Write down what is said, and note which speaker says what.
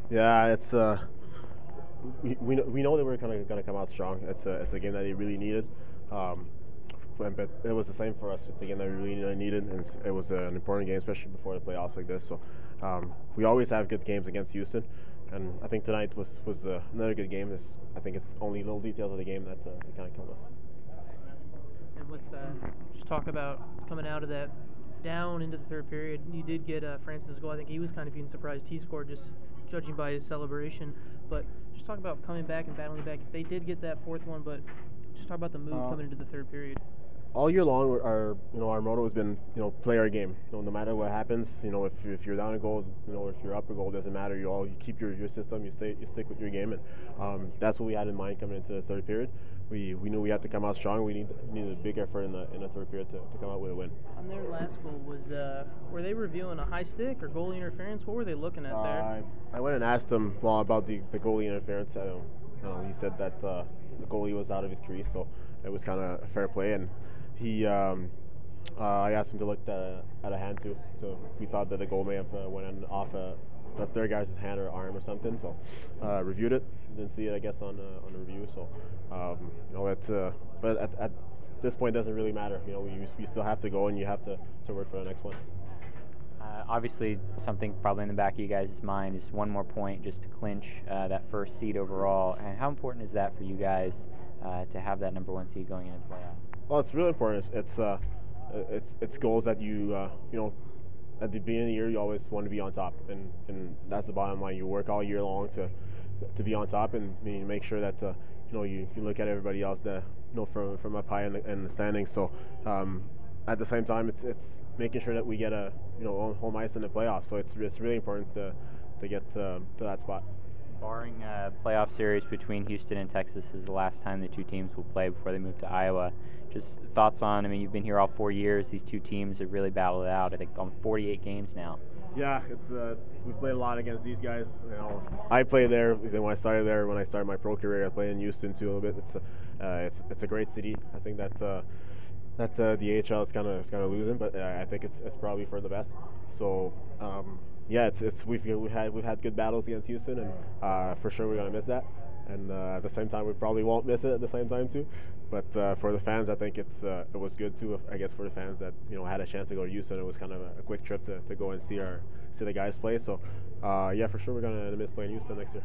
Speaker 1: Yeah, it's we know that we're kind of going to come out strong. It's a game that they really needed, um, but it was the same for us. It's a game that we really needed, and it was an important game, especially before the playoffs like this. So we always have good games against Houston, and I think tonight was another good game. I think it's only little details of the game that kind of killed us.
Speaker 2: And with just talk about coming out of that down into the third period, you did get Francis' goal. I think he was kind of even surprised he scored, just judging by his celebration. But just talk about coming back and battling back. They did get that fourth one, but just talk about the mood coming into the third period.
Speaker 1: All year long, our motto has been play our game. No matter what happens, if you're down a goal, if you're up a goal, doesn't matter. You keep your system. You stick with your game, and that's what we had in mind coming into the third period. We knew we had to come out strong. We needed a big effort in the third period to come out with a win.
Speaker 2: On their last goal, were they reviewing a high stick or goalie interference? What were they looking at there?
Speaker 1: I went and asked him about the goalie interference. He said that the goalie was out of his crease, so it was kind of a fair play. And I asked him to look at a hand too. So we thought that the goal may have went off their guy's hand or arm or something. So reviewed it, didn't see it, I guess, on the review. So but at this point, it doesn't really matter. We still have to go, and you have to work for the next one.
Speaker 3: Obviously, something probably in the back of you guys' mind is one more point just to clinch that first seed overall. And how important is that for you guys to have that number one seed going into the playoffs?
Speaker 1: Well, it's really important. It's goals that you at the beginning of the year you always want to be on top, and that's the bottom line. You work all year long to be on top, and make sure that you look at everybody else that from up high in the standings. So at the same time, it's making sure that we get a home ice in the playoffs. So it's really important to get to that spot.
Speaker 3: Barring a playoff series between Houston and Texas is the last time the two teams will play before they move to Iowa. Just thoughts on, you've been here all 4 years. These two teams have really battled it out, I think, on 48 games now.
Speaker 1: Yeah, we played a lot against these guys. I played there when I started there. When I started my pro career, I played in Houston too a little bit. It's a great city. I think that the AHL is kind of losing, but I think it's probably for the best. So yeah, we've had good battles against Houston, and for sure we're gonna miss that. And at the same time, we probably won't miss it at the same time too. But for the fans, I think it was good too. I guess for the fans that had a chance to go to Houston, it was kind of a quick trip to go and see the guys play. So yeah, for sure we're gonna miss playing Houston next year.